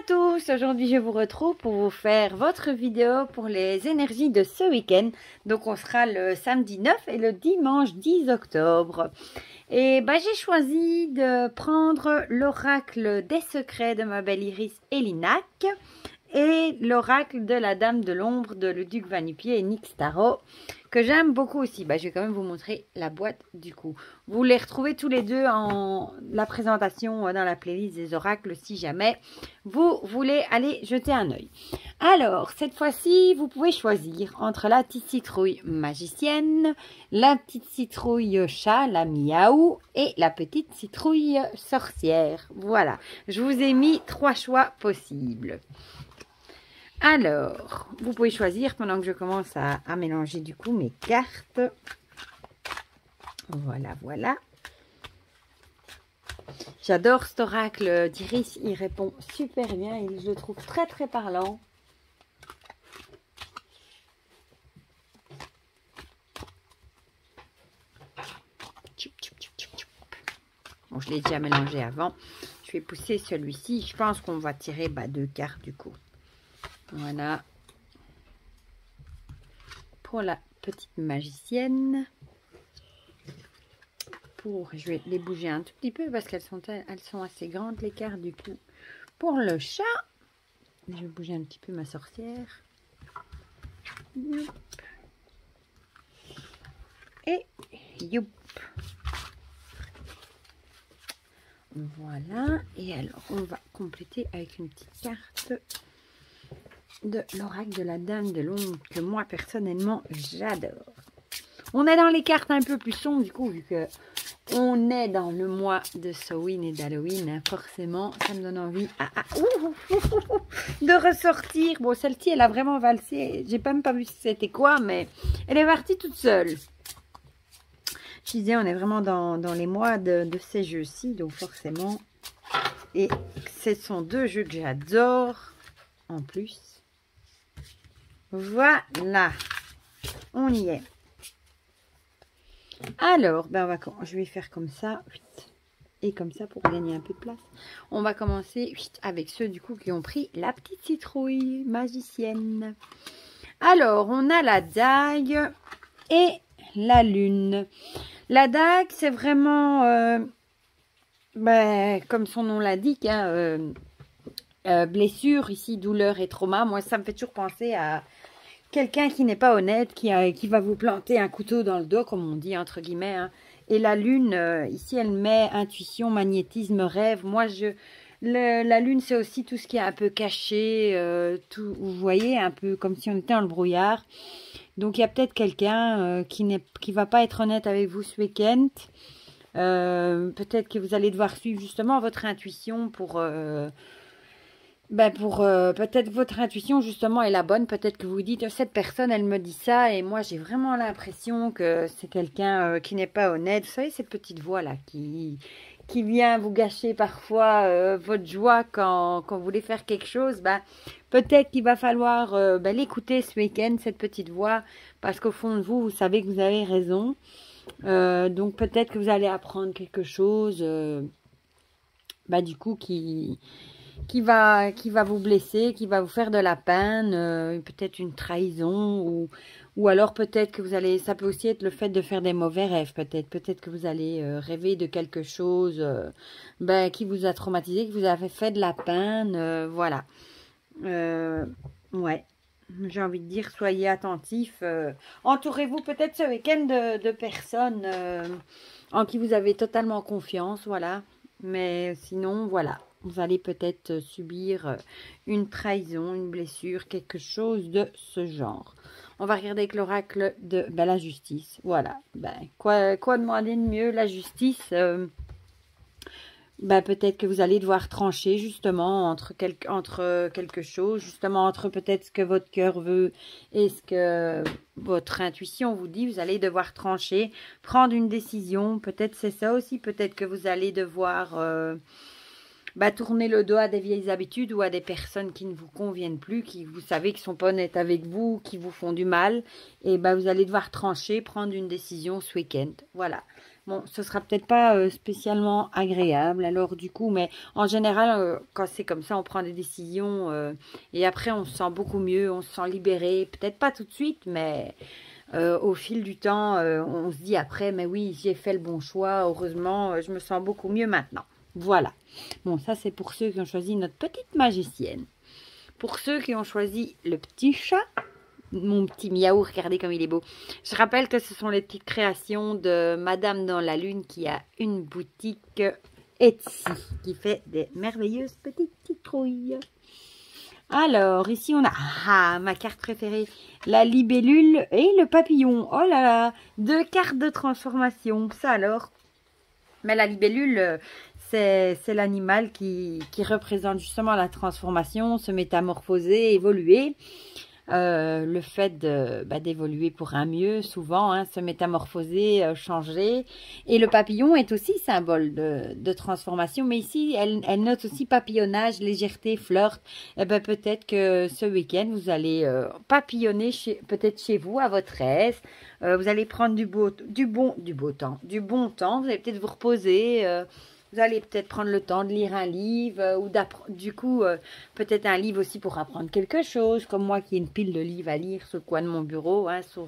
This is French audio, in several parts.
tous, aujourd'hui je vous retrouve pour vous faire votre vidéo pour les énergies de ce week-end. Donc on sera le samedi 9 et le dimanche 10 octobre. Et j'ai choisi de prendre l'oracle des secrets de ma belle Iris Elinac et l'oracle de la Dame de l'ombre de le Duc Vanupier et Nyx Tarot, que j'aime beaucoup aussi. Je vais quand même vous montrer la boîte du coup. Vous les retrouvez tous les deux en la présentation dans la playlist des oracles si jamais vous voulez aller jeter un œil. Alors, cette fois-ci, vous pouvez choisir entre la petite citrouille magicienne, la petite citrouille chat, la miaou, et la petite citrouille sorcière. Voilà, je vous ai mis 3 choix possibles. Alors, vous pouvez choisir pendant que je commence à mélanger du coup mes cartes. Voilà, voilà. J'adore cet oracle d'Iris, il répond super bien et je le trouve très très parlant. Bon, je l'ai déjà mélangé avant. Je vais pousser celui-ci. Je pense qu'on va tirer 2 cartes du coup. Voilà. Pour la petite magicienne. Je vais les bouger un tout petit peu parce qu'elles sont assez grandes les cartes du coup. Pour le chat, je vais bouger un petit peu ma sorcière. Et youp. Voilà. Et alors, on va compléter avec une petite carte de l'oracle de la Dame de l'ombre que moi personnellement j'adore. On est dans les cartes un peu plus sombres du coup, vu que on est dans le mois de Samhain et d'Halloween, forcément ça me donne envie de ressortir. Bon, celle-ci elle a vraiment valsé, j'ai même pas vu si c'était quoi, mais elle est partie toute seule. Je disais, on est vraiment dans les mois de ces jeux-ci, donc forcément, et ce sont 2 jeux que j'adore en plus. Voilà, on y est. Alors, je vais faire comme ça, et comme ça pour gagner un peu de place. On va commencer avec ceux du coup qui ont pris la petite citrouille magicienne. Alors, on a la dague et la lune. La dague, c'est vraiment, comme son nom l'indique, blessure, ici douleur et trauma. Moi, ça me fait toujours penser à quelqu'un qui n'est pas honnête, qui va vous planter un couteau dans le dos, comme on dit, entre guillemets. Et la lune, ici, elle met intuition, magnétisme, rêve. Moi, la lune, c'est aussi tout ce qui est un peu caché, tout, vous voyez, un peu comme si on était dans le brouillard. Donc, il y a peut-être quelqu'un qui va pas être honnête avec vous ce week-end. Peut-être que vous allez devoir suivre justement votre intuition pour peut-être votre intuition justement est la bonne. Peut-être que vous dites, cette personne elle me dit ça et moi j'ai vraiment l'impression que c'est quelqu'un qui n'est pas honnête. Vous savez, cette petite voix là qui vient vous gâcher parfois votre joie quand vous voulez faire quelque chose. Peut-être qu'il va falloir l'écouter ce week-end, cette petite voix, parce qu'au fond de vous, vous savez que vous avez raison. Donc peut-être que vous allez apprendre quelque chose du coup qui va vous blesser, qui va vous faire de la peine, peut-être une trahison, ou alors peut-être que vous allez, ça peut aussi être le fait de faire des mauvais rêves, peut-être que vous allez rêver de quelque chose qui vous a traumatisé, qui vous a fait de la peine, voilà. Ouais, j'ai envie de dire, soyez attentifs, entourez-vous peut-être ce week-end de personnes en qui vous avez totalement confiance, voilà, mais sinon, voilà. Vous allez peut-être subir une trahison, une blessure, quelque chose de ce genre. On va regarder avec l'oracle de la justice. Voilà. Quoi demander de mieux? La justice, peut-être que vous allez devoir trancher justement entre quelque chose, justement entre peut-être ce que votre cœur veut et ce que votre intuition vous dit. Vous allez devoir trancher, prendre une décision. Peut-être c'est ça aussi. Peut-être que vous allez devoir tourner le dos à des vieilles habitudes ou à des personnes qui ne vous conviennent plus, qui vous savez qui sont pas honnêtes avec vous, qui vous font du mal. Et vous allez devoir trancher, prendre une décision ce week-end. Voilà. Bon, ce sera peut-être pas spécialement agréable, alors du coup, mais en général, quand c'est comme ça, on prend des décisions et après, on se sent beaucoup mieux, on se sent libéré. Peut-être pas tout de suite, mais au fil du temps, on se dit après, mais oui, j'ai fait le bon choix, heureusement, je me sens beaucoup mieux maintenant. Voilà. Bon, ça, c'est pour ceux qui ont choisi notre petite magicienne. Pour ceux qui ont choisi le petit chat, mon petit miaou, regardez comme il est beau. Je rappelle que ce sont les petites créations de Madame dans la Lune qui a une boutique Etsy qui fait des merveilleuses petites citrouilles. Alors, ici on a ma carte préférée, la libellule et le papillon. Oh là là, 2 cartes de transformation, ça alors. Mais la libellule, c'est l'animal qui représente justement la transformation, se métamorphoser, évoluer. Le fait d'évoluer pour un mieux, souvent, hein, se métamorphoser, changer. Et le papillon est aussi symbole de transformation, mais ici, elle note aussi papillonnage, légèreté, flirt. Et ben, peut-être que ce week-end, vous allez papillonner peut-être chez vous, à votre aise. Vous allez prendre du bon temps. Vous allez peut-être vous reposer. Vous allez peut-être prendre le temps de lire un livre ou du coup, peut-être un livre aussi pour apprendre quelque chose, comme moi qui ai une pile de livres à lire sur le coin de mon bureau, hein, sur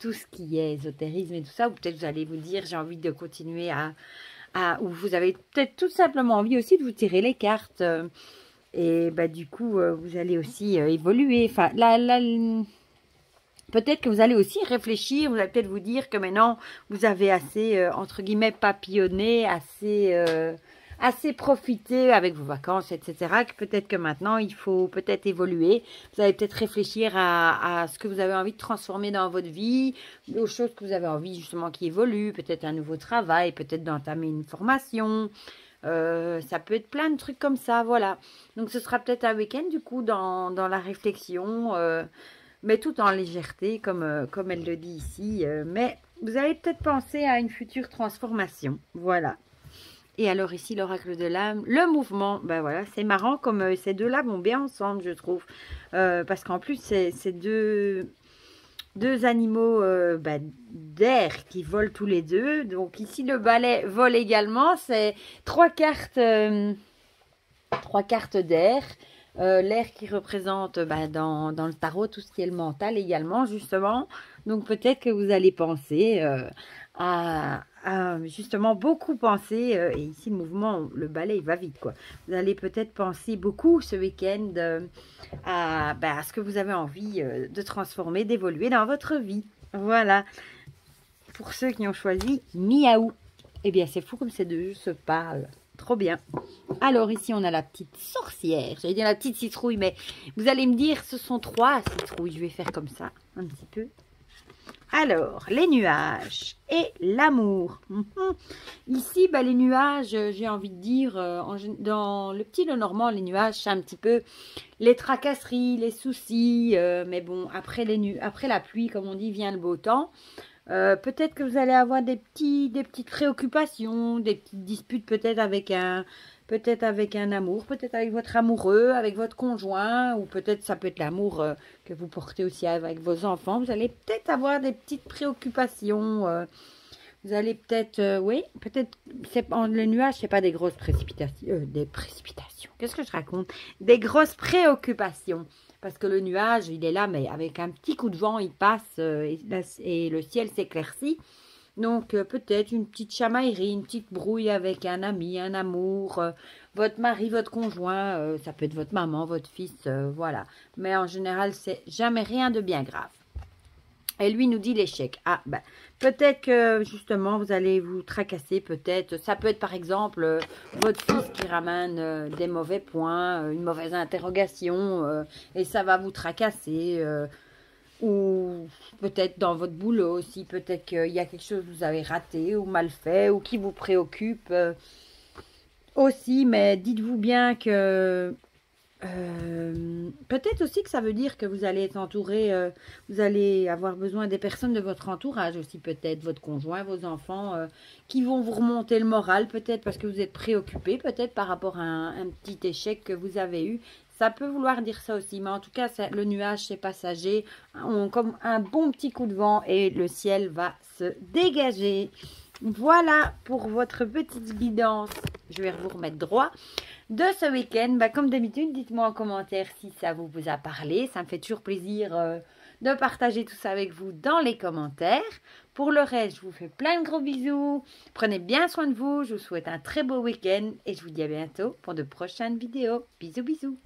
tout ce qui est ésotérisme et tout ça. Ou peut-être vous allez vous dire, j'ai envie de continuer ou vous avez peut-être tout simplement envie aussi de vous tirer les cartes. Et bah, du coup, vous allez aussi évoluer. Enfin, peut-être que vous allez aussi réfléchir, vous allez peut-être vous dire que maintenant, vous avez assez, entre guillemets, papillonné, assez profité avec vos vacances, etc. Que peut-être que maintenant, il faut peut-être évoluer. Vous allez peut-être réfléchir à ce que vous avez envie de transformer dans votre vie, aux choses que vous avez envie justement qui évoluent, peut-être un nouveau travail, peut-être d'entamer une formation. Ça peut être plein de trucs comme ça, voilà. Donc, ce sera peut-être un week-end, du coup, dans la réflexion, mais tout en légèreté, comme elle le dit ici. Mais vous allez peut-être penser à une future transformation. Voilà. Et alors ici, l'oracle de l'âme, le mouvement, ben voilà, c'est marrant comme ces deux-là vont bien ensemble, je trouve. Parce qu'en plus, c'est deux animaux d'air qui volent tous les deux. Donc ici, le balai vole également. C'est 3 cartes d'air. L'air qui représente dans le tarot tout ce qui est le mental également, justement. Donc peut-être que vous allez penser à justement beaucoup penser, et ici le mouvement, le balai il va vite quoi. Vous allez peut-être penser beaucoup ce week-end à ce que vous avez envie de transformer, d'évoluer dans votre vie. Voilà. Pour ceux qui ont choisi Miaou. Eh bien c'est fou comme ces deux se parlent. Trop bien. Alors ici on a la petite sorcière. J'allais dire la petite citrouille, mais vous allez me dire ce sont 3 citrouilles. Je vais faire comme ça un petit peu. Alors, les nuages et l'amour. Ici, les nuages, j'ai envie de dire, dans le petit Lenormand, les nuages, c'est un petit peu les tracasseries, les soucis. Mais bon, après la pluie, comme on dit, vient le beau temps. Peut-être que vous allez avoir des petites préoccupations, des petites disputes peut-être avec un amour, peut-être avec votre amoureux, avec votre conjoint, ou peut-être ça peut être l'amour que vous portez aussi avec vos enfants. Vous allez peut-être avoir des petites préoccupations. Vous allez peut-être, oui, peut-être, le nuage, c'est pas des grosses précipitations, qu'est-ce que je raconte? Des grosses préoccupations. Parce que le nuage, il est là, mais avec un petit coup de vent, il passe et le ciel s'éclaircit. Donc, peut-être une petite chamaillerie, une petite brouille avec un ami, un amour, votre mari, votre conjoint, ça peut être votre maman, votre fils, voilà. Mais en général, c'est jamais rien de bien grave. Et lui nous dit l'échec. Ah, peut-être que justement, vous allez vous tracasser, peut-être. Ça peut être par exemple votre fils qui ramène des mauvais points, une mauvaise interrogation, et ça va vous tracasser. Ou peut-être dans votre boulot aussi, peut-être qu'il y a quelque chose que vous avez raté ou mal fait ou qui vous préoccupe aussi. Mais dites-vous bien que peut-être aussi que ça veut dire que vous allez être entouré, vous allez avoir besoin des personnes de votre entourage aussi, peut-être votre conjoint, vos enfants, qui vont vous remonter le moral, peut-être parce que vous êtes préoccupé, peut-être par rapport à un petit échec que vous avez eu. Ça peut vouloir dire ça aussi, mais en tout cas, le nuage, c'est passager. Comme un bon petit coup de vent et le ciel va se dégager. Voilà pour votre petite guidance. Je vais vous remettre droit de ce week-end. Comme d'habitude, dites-moi en commentaire si ça vous a parlé. Ça me fait toujours plaisir de partager tout ça avec vous dans les commentaires. Pour le reste, je vous fais plein de gros bisous. Prenez bien soin de vous. Je vous souhaite un très beau week-end et je vous dis à bientôt pour de prochaines vidéos. Bisous, bisous.